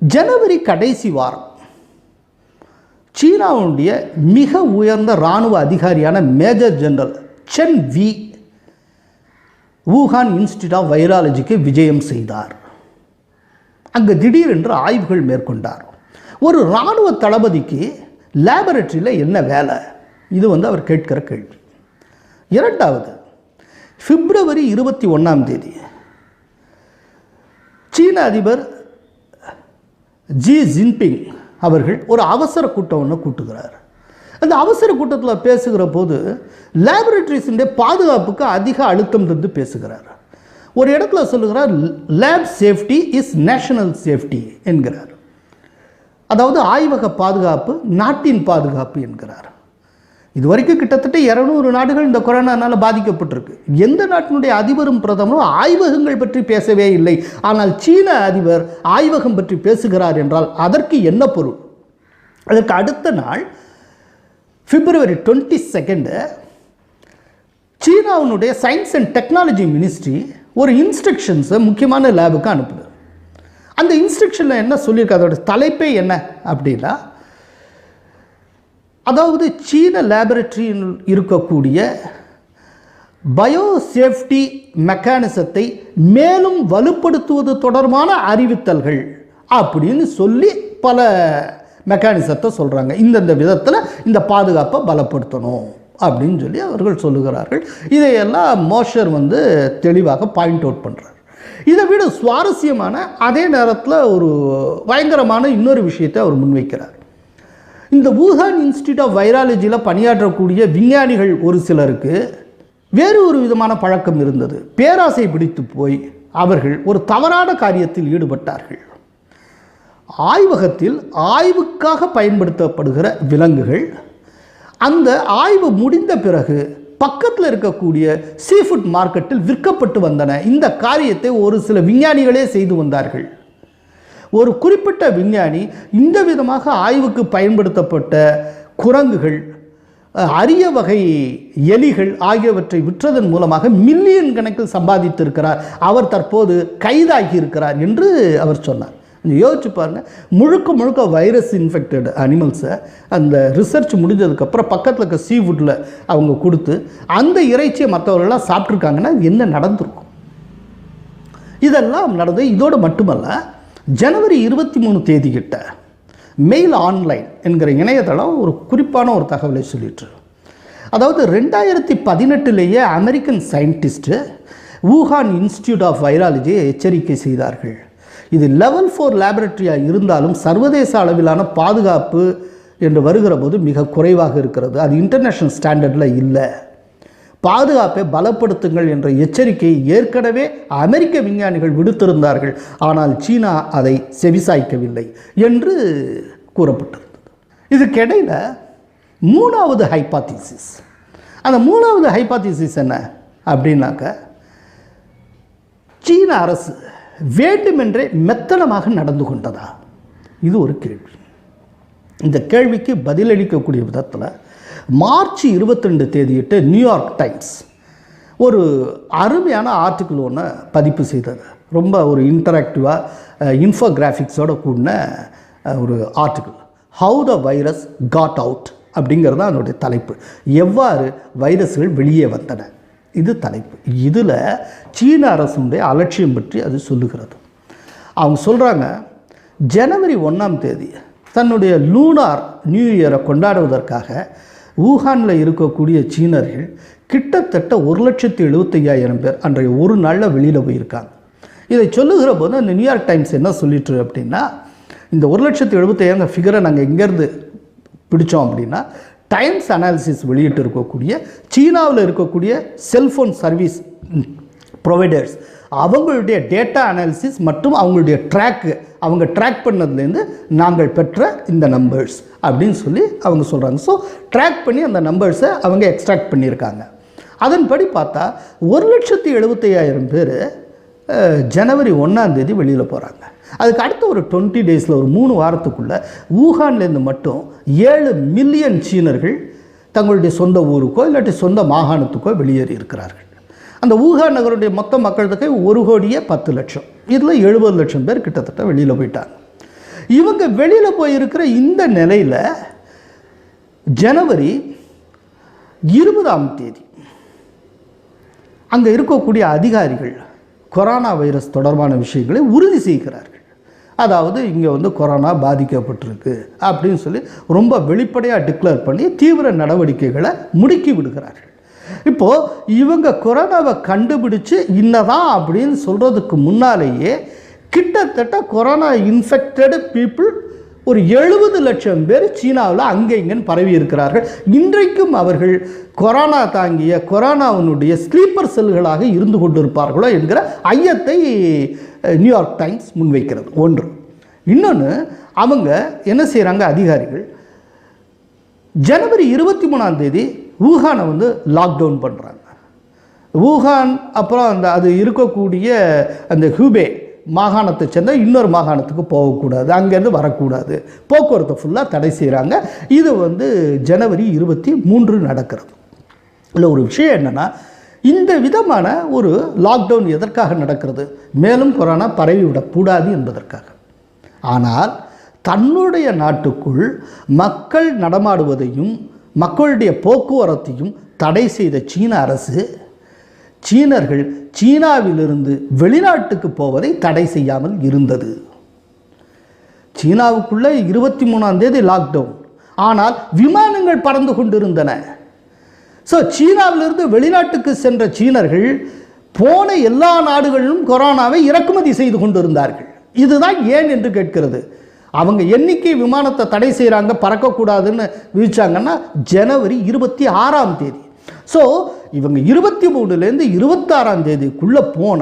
ஜனவரி கடைசி வாரம் சீனாவுடைய மிக உயர்ந்த இராணுவ அதிகாரியான major general Chen Wei Wuhan Institute of வைராலஜிக்கு விஜயம் செய்தார். அங்கு திடீரென்று ஆய்வுகள் மேற்கொண்டார். ஒரு இராணுவ தளபதிக்கு லேபரட்டரியில் என்ன வேலை? இது அவர் கேட்கிற கேள்வி. இரண்டாவது, பிப்ரவரி 21 சீன அதிபர் ஜி ஜின்பிங் அவர்கள் ஒரு அவசர கூட்டம் ஒன்று கூட்டுகிறார். அந்த அவசர கூட்டத்தில் பேசுகிற போது லேபரட்டரிஸுடைய பாதுகாப்புக்கு அதிக அழுத்தம் தந்து பேசுகிறார். ஒரு இடத்துல சொல்லுகிறார், lab safety is national safety என்கிறார். அதாவது ஆய்வக பாதுகாப்பு நாட்டின் பாதுகாப்பு என்கிறார். இதுவரைக்கும் கிட்டத்தட்ட 200 நாடுகள் இந்த கொரோனானால் பாதிக்கப்பட்டிருக்கு. எந்த நாட்டினுடைய அதிபரும் பிரதமரும் ஆய்வகங்கள் பற்றி பேசவே இல்லை. ஆனால் சீன அதிபர் ஆய்வகம் பற்றி பேசுகிறார் என்றால் அதற்கு என்ன பொருள்? அதற்கு அடுத்த நாள் பிப்ரவரி 22 சீனாவினுடைய சயின்ஸ் அண்ட் டெக்னாலஜி மினிஸ்ட்ரி ஒரு இன்ஸ்ட்ரக்ஷன்ஸை முக்கியமான லேபுக்கு அனுப்புது. அந்த இன்ஸ்ட்ரக்ஷனில் என்ன சொல்லியிருக்கு, அதோட தலைப்பே என்ன அப்படின்னா, அதாவது சீன லேபரட்டரியில் இருக்கக்கூடிய பயோசேஃப்டி மெக்கானிசத்தை மேலும் வலுப்படுத்துவது தொடர்பான அறிவித்தல்கள் அப்படின்னு சொல்லி பல மெக்கானிசத்தை சொல்கிறாங்க. இந்தந்த விதத்தில் இந்த பாதுகாப்பை பலப்படுத்தணும் அப்படின்னு சொல்லி அவர்கள் சொல்லுகிறார்கள். இதையெல்லாம் மோஷர் தெளிவாக பாயிண்ட் அவுட் பண்ணுறார். இதை விட சுவாரஸ்யமான அதே நேரத்தில் ஒரு பயங்கரமான இன்னொரு விஷயத்தை அவர் முன்வைக்கிறார். இந்த வூஹான் இன்ஸ்டிடியூட் ஆஃப் வைராலஜியில் பணியாற்றக்கூடிய விஞ்ஞானிகள் ஒரு சிலருக்கு வேறு ஒரு விதமான பழக்கம் இருந்தது. பேராசை பிடித்து போய் அவர்கள் ஒரு தவறான காரியத்தில் ஈடுபட்டார்கள். ஆய்வகத்தில் ஆய்வுக்காக பயன்படுத்தப்படுகிற விலங்குகள் அந்த ஆய்வு முடிந்த பிறகு பக்கத்தில் இருக்கக்கூடிய சீஃபுட் மார்க்கெட்டில் விற்கப்பட்டு வந்தன. இந்த காரியத்தை ஒரு சில விஞ்ஞானிகளே செய்து வந்தார்கள். ஒரு குறிப்பிட்ட விஞ்ஞானி இந்த விதமாக ஆய்வுக்கு பயன்படுத்தப்பட்ட குரங்குகள், அரிய வகை எலிகள் ஆகியவற்றை விற்றதன் மூலமாக மில்லியன் கணக்கில் சம்பாதித்திருக்கிறார். அவர் தற்போது கைதாகி இருக்கிறார் என்று அவர் சொன்னார். யோசிச்சு பாருங்கள், முழுக்க வைரஸ் இன்ஃபெக்டட் அனிமல்ஸை அந்த ரிசர்ச் முடிஞ்சதுக்கப்புறம் பக்கத்தில் இருக்க சீஃபுட்டில் அவங்க கொடுத்து அந்த இறைச்சியை மற்றவர்கள்லாம் சாப்பிட்ருக்காங்கன்னா என்ன நடந்திருக்கும்? இதெல்லாம் நடந்து. இதோடு மட்டுமல்ல, ஜனவரி 23 கிட்ட மெயில் ஆன்லைன் என்கிற இணையதளம் ஒரு குறிப்பான ஒரு தகவலை சொல்லிட்டு, அதாவது 2018 American scientist Wuhan Institute of வைராலஜியை எச்சரிக்கை செய்தார்கள். இது லெவல் 4 லேபரட்டரியாக இருந்தாலும் சர்வதேச அளவிலான பாதுகாப்பு என்று வருகிற போது மிக குறைவாக இருக்கிறது. அது இன்டர்நேஷ்னல் ஸ்டாண்டர்டில் இல்லை. பாதுகாப்பை பலப்படுத்துங்கள் என்ற எச்சரிக்கையை ஏற்கனவே அமெரிக்க விஞ்ஞானிகள் விடுத்திருந்தார்கள். ஆனால் சீனா அதை செவிசாய்க்கவில்லை என்று கூறப்பட்டிருந்தது. இதுக்கிடையில் 3வது ஹைபாத்திசிஸ். அந்த 3வது ஹைபாத்திசிஸ் என்ன அப்படின்னாக்க, சீன அரசு வேண்டுமென்றே மெத்தனமாக நடந்து கொண்டதா? இது ஒரு கேள்வி. இந்த கேள்விக்கு பதிலளிக்கக்கூடிய விதத்தில் மார்ச் 22 நியூயார்க் டைம்ஸ் ஒரு அருமையான ஆர்டிக்கிள் ஒன்று பதிப்பு செய்தது. ரொம்ப ஒரு இன்டராக்டிவாக இன்ஃபோகிராஃபிக்ஸோடு கூடின ஒரு article. How the virus got out அப்படிங்கிறது தான் அதனுடைய தலைப்பு. எவ்வாறு வைரஸ்கள் வெளியே வந்தன, இது தலைப்பு. இதில் சீன அரசுடைய அலட்சியம் பற்றி அது சொல்லுகிறது. அவங்க சொல்கிறாங்க, ஜனவரி 1 தன்னுடைய லூனார் நியூ இயரை கொண்டாடுவதற்காக வூஹானில் இருக்கக்கூடிய சீனர்கள் கிட்டத்தட்ட 1,75,000 பேர் அன்றைய ஒரு நாளில் வெளியில் போயிருக்காங்க. இதை சொல்லுகிற போது அந்த நியூயார்க் டைம்ஸ் என்ன சொல்லிட்டு அப்படின்னா, இந்த 1,75,000 ஃபிகரை நாங்கள் எங்கேருந்து பிடிச்சோம் அப்படின்னா, டைம்ஸ் அனாலிசிஸ் வெளியிட்டு இருக்கக்கூடிய சீனாவில் இருக்கக்கூடிய செல்ஃபோன் சர்வீஸ் ப்ரொவைடர்ஸ் அவங்களுடைய டேட்டா அனாலிசிஸ் மற்றும் அவங்களுடைய அவங்க ட்ராக் பண்ணதுலேருந்து நாங்கள் பெற்ற இந்த நம்பர்ஸ் அப்படின்னு சொல்லி அவங்க சொல்கிறாங்க. ஸோ ட்ராக் பண்ணி அந்த நம்பர்ஸை அவங்க எக்ஸ்ட்ராக்ட் பண்ணியிருக்காங்க. அதன்படி பார்த்தா 1,75,000 பேர் ஜனவரி 1 வெளியில் போகிறாங்க. அதுக்கு அடுத்த ஒரு 20 டேஸில் ஒரு 3 வாரத்துக்குள்ளே வூஹான்லேருந்து மட்டும் 7 மில்லியன் சீனர்கள் தங்களுடைய சொந்த ஊருக்கோ இல்லாட்டி சொந்த மாகாணத்துக்கோ வெளியேறி இருக்கிறார்கள். அந்த வூஹான் நகருடைய மொத்த மக்கள் தொகை 1,10,00,000. இதில் 70 லட்சம் பேர் கிட்டத்தட்ட வெளியில் போயிட்டாங்க. இவங்க வெளியில் போயிருக்கிற இந்த நிலையில் ஜனவரி 20ஆம் தேதி அங்கே இருக்கக்கூடிய அதிகாரிகள் கொரோனா வைரஸ் தொடர்பான விஷயங்களை உறுதி செய்கிறார்கள். அதாவது இங்கே வந்து கொரோனா பாதிக்கப்பட்டிருக்கு அப்படின்னு சொல்லி ரொம்ப வெளிப்படையாக டிக்ளேர் பண்ணி தீவிர நடவடிக்கைகளை முடுக்கி விடுகிறார்கள். இப்போது இவங்க கொரோனாவை கண்டுபிடிச்சு இன்னதான் அப்படின்னு சொல்கிறதுக்கு முன்னாலேயே கிட்டத்தட்ட கொரோனா இன்ஃபெக்டடு பீப்புள் ஒரு 70 லட்சம் பேர் சீனாவில் அங்கே இங்கன்னு பரவி இருக்கிறார்கள். இன்றைக்கும் அவர்கள் கொரோனா தாங்கிய கொரோனாவினுடைய ஸ்லீப்பர் செல்களாக இருந்து கொண்டிருப்பார்களோ என்கிற ஐயத்தை நியூயார்க் டைம்ஸ் முன்வைக்கிறது. ஒன்று. இன்னொன்று, அவங்க என்ன செய்கிறாங்க அதிகாரிகள், ஜனவரி 23ஆம் தேதி வூஹானை வந்து லாக்டவுன் பண்ணுறாங்க. வூஹான் அப்புறம் அது இருக்கக்கூடிய அந்த ஹூபே மாகாணத்தை சேர்ந்த இன்னொரு மாகாணத்துக்கு போகக்கூடாது, அங்கேருந்து வரக்கூடாது, போக்குவரத்தை ஃபுல்லாக தடை செய்கிறாங்க. இது வந்து ஜனவரி 23 நடக்கிறது. இல்லை, ஒரு விஷயம் என்னென்னா, இந்த விதமான ஒரு லாக்டவுன் எதற்காக நடக்கிறது? மேலும் கொரோனா பரவிவிடக்கூடாது என்பதற்காக. ஆனால் தன்னுடைய நாட்டுக்குள் மக்கள் நடமாடுவதையும் மக்களுடைய போக்குவரத்தையும் தடை செய்த சீன அரசு சீனர்கள் சீனாவிலிருந்து வெளிநாட்டுக்கு போவதை தடை செய்யாமல் இருந்தது. சீனாவுக்குள்ளே 23ஆம் தேதி லாக்டவுன். ஆனால் விமானங்கள் பறந்து கொண்டிருந்தன. ஸோ சீனாவிலிருந்து வெளிநாட்டுக்கு சென்ற சீனர்கள் போன எல்லா நாடுகளிலும் கொரோனாவை இறக்குமதி செய்து கொண்டிருந்தார்கள். இதுதான் ஏன் என்று கேட்கிறது. அவங்க எண்ணிக்கை விமானத்தை தடை செய்கிறாங்க, பறக்கக்கூடாதுன்னு விதிச்சாங்கன்னா ஜனவரி 26ஆம் தேதி. ஸோ இவங்க 23லேருந்து 26ஆம் தேதிக்குள்ளே போன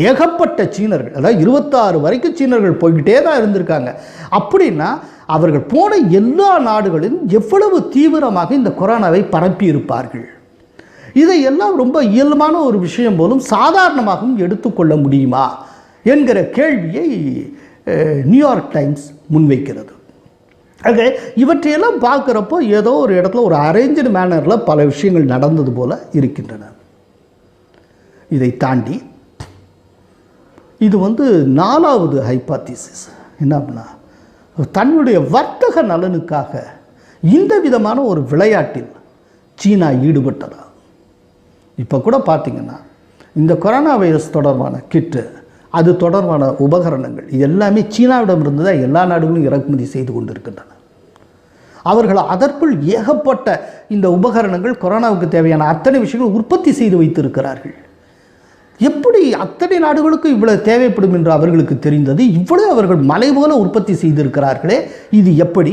ஏகப்பட்ட சீனர்கள், அதாவது 26 வரைக்கும் சீனர்கள் போய்கிட்டே தான் இருந்திருக்காங்க. அப்படின்னா அவர்கள் போன எல்லா நாடுகளிலும் எவ்வளவு தீவிரமாக இந்த கொரோனாவை பரப்பி இருப்பார்கள். இதையெல்லாம் ரொம்ப இயல்பான ஒரு விஷயம் போலும் சாதாரணமாகவும் எடுத்துக்கொள்ள முடியுமா என்கிற கேள்வியை நியூயார்க் டைம்ஸ் முன்வைக்கிறது. ஆக இவற்றையெல்லாம் பார்க்குறப்போ ஏதோ ஒரு இடத்துல ஒரு அரேஞ்சு மேனரில் பல விஷயங்கள் நடந்தது போல இருக்கின்றன. இதை தாண்டி இது வந்து 4வது ஹைபாத்திசிஸ் என்ன அப்படின்னா, தன்னுடைய வர்த்தக நலனுக்காக இந்த விதமான ஒரு விளையாட்டில் சீனா ஈடுபட்டதா. இப்போ கூட பார்த்திங்கன்னா இந்த கொரோனா வைரஸ் தொடர்பான கிட்டு, அது தொடர்பான உபகரணங்கள் எல்லாமே சீனாவிடமிருந்து தான் எல்லா நாடுகளும் இறக்குமதி செய்து கொண்டிருக்கின்றன. அவர்கள் அதற்குள் ஏகப்பட்ட இந்த உபகரணங்கள் கொரோனாவுக்கு தேவையான அத்தனை விஷயங்கள் உற்பத்தி செய்து வைத்திருக்கிறார்கள். எப்படி அத்தனை நாடுகளுக்கும் இவ்வளவு தேவைப்படும் என்று அவர்களுக்கு தெரிந்தது? இவ்வளவு அவர்கள் மலை போல உற்பத்தி செய்திருக்கிறார்களே, இது எப்படி?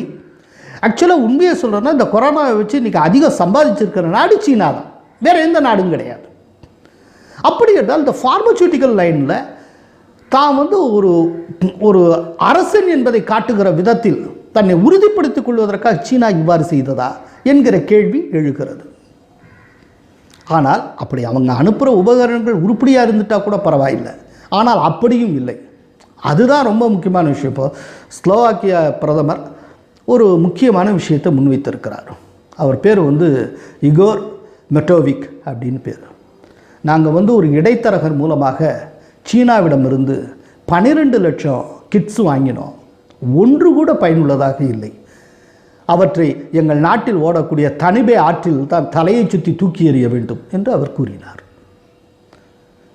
ஆக்சுவலாக உண்மையை சொல்கிறேன்னா, இந்த கொரோனாவை வச்சு இன்றைக்கி அதிகம் சம்பாதிச்சிருக்கிற நாடு சீனா தான், வேறு எந்த நாடும் கிடையாது. அப்படி என்றால் இந்த ஃபார்மசூட்டிக்கல் லைனில் தான் வந்து ஒரு அரசன் என்பதை காட்டுகிற விதத்தில் தன்னை உறுதிப்படுத்திக் கொள்வதற்காக சீனா இவ்வாறு செய்ததா என்கிற கேள்வி எழுகிறது. ஆனால் அப்படி அவங்க அனுப்புகிற உபகரணங்கள் உருப்படியாக இருந்துட்டால் கூட பரவாயில்லை. ஆனால் அப்படியும் இல்லை. அதுதான் ரொம்ப முக்கியமான விஷயம். இப்போ ஸ்லோவாக்கியா பிரதமர் ஒரு முக்கியமான விஷயத்தை முன்வைத்திருக்கிறார். அவர் பேர் வந்து இகோர் மெட்டோவிக் அப்படின்னு பேர். நாங்கள் வந்து ஒரு இடைத்தரகர் மூலமாக சீனாவிடமிருந்து 12 லட்சம் கிட்ஸ் வாங்கினோம், ஒன்று கூட பயனுள்ளதாக இல்லை. அவற்றை எங்கள் நாட்டில் ஓடக்கூடிய தனிபே ஆற்றில் தான் தலையை சுற்றி தூக்கி எறிய வேண்டும் என்று அவர் கூறினார்.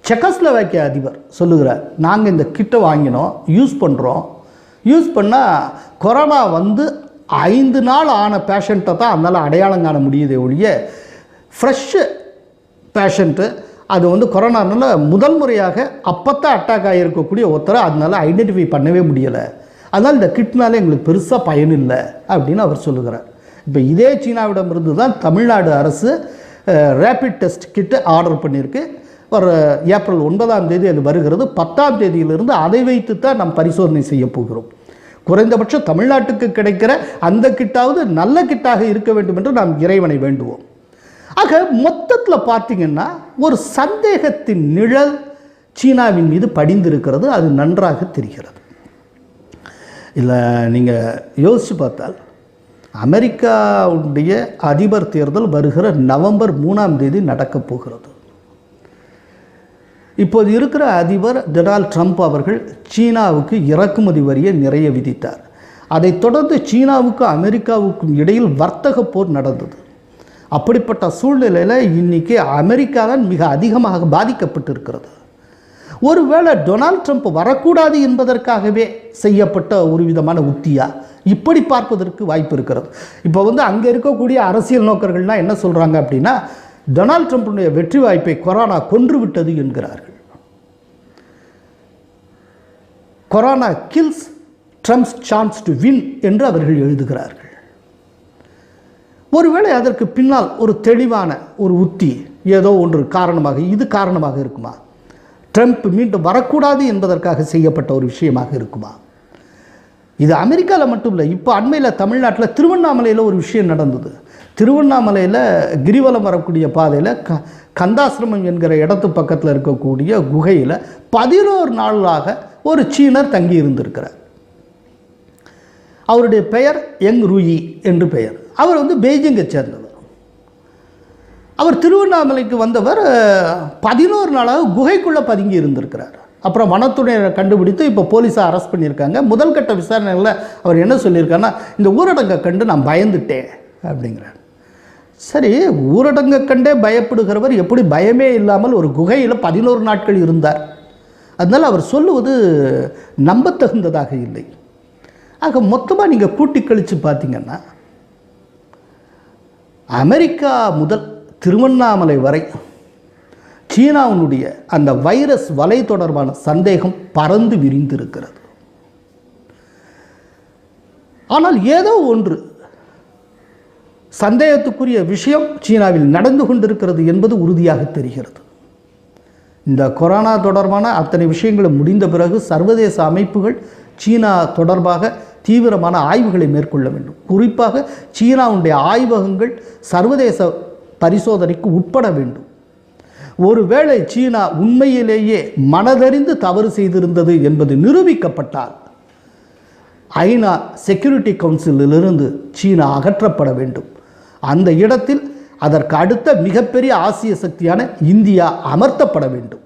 செக்கோஸ்லோவாக்கியா அதிபர் சொல்லுகிறார், நாங்கள் இந்த கிட்டை வாங்கினோம், யூஸ் பண்ணுறோம், யூஸ் பண்ணால் கொரோனா வந்து 5 நாள் ஆன பேஷண்ட்டை தான் அதனால் அடையாளம் காண முடியுதே ஒழிய ஃப்ரெஷ்ஷு பேஷண்ட்டு அது வந்து கொரோனானால முதல் முறையாக அப்போத்தான் அட்டாக் ஆகியிருக்கக்கூடிய ஒருத்தரை அதனால் ஐடென்டிஃபை பண்ணவே முடியலை, அதனால் இந்த கிட்னால எங்களுக்கு பெருசாக பயனில்லை அப்படின்னு அவர் சொல்லுகிறார். இப்போ இதே சீனாவிடமிருந்து தான் தமிழ்நாடு அரசு ரேபிட் டெஸ்ட் கிட்டு ஆர்டர் பண்ணியிருக்கு. ஒரு ஏப்ரல் 9ஆம் தேதி அது வருகிறது. 10ஆம் தேதியிலிருந்து அதை வைத்து தான் நாம் பரிசோதனை செய்ய போகிறோம். குறைந்தபட்சம் தமிழ்நாட்டுக்கு கிடைக்கிற அந்த கிட்டாவது நல்ல கிட்டாக இருக்க வேண்டும் என்று நாம் இறைவனை வேண்டுவோம். ஆக மொத்தத்தில் பார்த்தீங்கன்னா ஒரு சந்தேகத்தின் நிழல் சீனாவின் மீது படிந்திருக்கிறது. அது நன்றாக தெரிகிறது. இல்லை, நீங்கள் யோசித்து பார்த்தால் அமெரிக்காவுடைய அதிபர் தேர்தல் வருகிற நவம்பர் 3ஆம் தேதி நடக்கப் போகிறது. இப்போது இருக்கிற அதிபர் டொனால்ட் ட்ரம்ப் அவர்கள் சீனாவுக்கு இறக்குமதி வரியை நிறைய விதித்தார். அதைத் தொடர்ந்து சீனாவுக்கும் அமெரிக்காவுக்கும் இடையில் வர்த்தக போர் நடந்தது. அப்படிப்பட்ட சூழ்நிலையில் இன்றைக்கி அமெரிக்கா தான் மிக அதிகமாக பாதிக்கப்பட்டிருக்கிறது. ஒருவேளை டொனால்ட் ட்ரம்ப் வரக்கூடாது என்பதற்காகவே செய்யப்பட்ட ஒரு விதமான உத்தியா, இப்படி பார்ப்பதற்கு வாய்ப்பு இருக்கிறது. இப்போ அங்கே இருக்கக்கூடிய அரசியல் நோக்கர்கள்லாம் என்ன சொல்கிறாங்க அப்படின்னா, டொனால்ட் ட்ரம்ப்புடைய வெற்றி வாய்ப்பை கொரோனா கொன்றுவிட்டது என்கிறார்கள். Corona kills Trump's chance to win என்று அவர்கள் எழுதுகிறார்கள். ஒருவேளை அதற்கு பின்னால் ஒரு தெளிவான ஒரு உத்தி ஏதோ ஒன்று காரணமாக இருக்குமா? ட்ரம்ப் மீண்டும் வரக்கூடாது என்பதற்காக செய்யப்பட்ட ஒரு விஷயமாக இருக்குமா? இது அமெரிக்காவில் மட்டும் இல்லை, இப்போ அண்மையில் தமிழ்நாட்டில் திருவண்ணாமலையில் ஒரு விஷயம் நடந்தது. திருவண்ணாமலையில் கிரிவலம் வரக்கூடிய பாதையில் கந்தாசிரமம் என்கிற இடத்து பக்கத்தில் இருக்கக்கூடிய குகையில் 11 நாளாக ஒரு சீனர் தங்கி இருந்திருக்கிறார். அவருடைய பெயர் யங் ரூயி என்று பெயர். அவர் பெய்ஜிங்கை சேர்ந்தவர். அவர் திருவண்ணாமலைக்கு வந்தவர் 11 நாளாக குகைக்குள்ளே பதுங்கி இருந்திருக்கிறார். அப்புறம் வனத்துறையினரை கண்டுபிடித்து இப்போ போலீஸை அரெஸ்ட் பண்ணியிருக்காங்க. முதல் கட்ட விசாரணையில் அவர் என்ன சொல்லியிருக்காருன்னா, இந்த ஊரடங்கை கண்டு நான் பயந்துட்டேன் அப்படிங்கிறார். சரி, ஊரடங்கை கண்டே பயப்படுகிறவர் எப்படி பயமே இல்லாமல் ஒரு குகையில் 11 நாட்கள் இருந்தார்? அதனால் அவர் சொல்லுவது நம்பத்தகுந்ததாக இல்லை. ஆக மொத்தமாக நீங்கள் கூட்டி கழித்து பார்த்தீங்கன்னா, அமெரிக்கா முதல் திருவண்ணாமலை வரை சீனாவினுடைய அந்த வைரஸ் வலை தொடர்பான சந்தேகம் பறந்து விரிந்திருக்கிறது. ஆனால் ஏதோ ஒன்று சந்தேகத்துக்குரிய விஷயம் சீனாவில் நடந்து கொண்டிருக்கிறது என்பது உறுதியாக தெரிகிறது. இந்த கொரோனா தொடர்பான அத்தனை விஷயங்களும் முடிந்த பிறகு சர்வதேச அமைப்புகள் சீனா தொடர்பாக தீவிரமான ஆய்வுகளை மேற்கொள்ள வேண்டும். குறிப்பாக சீனாவுடைய ஆய்வகங்கள் சர்வதேச பரிசோதனைக்கு உட்பட வேண்டும். ஒருவேளை சீனா உண்மையிலேயே மனதறிந்து தவறு செய்திருந்தது என்பது நிரூபிக்கப்பட்டால் ஐநா செக்யூரிட்டி கவுன்சிலிலிருந்து சீனா அகற்றப்பட வேண்டும். அந்த இடத்தில் அதற்கு அடுத்த மிகப்பெரிய ஆசிய சக்தியான இந்தியா அமர்த்தப்பட வேண்டும்.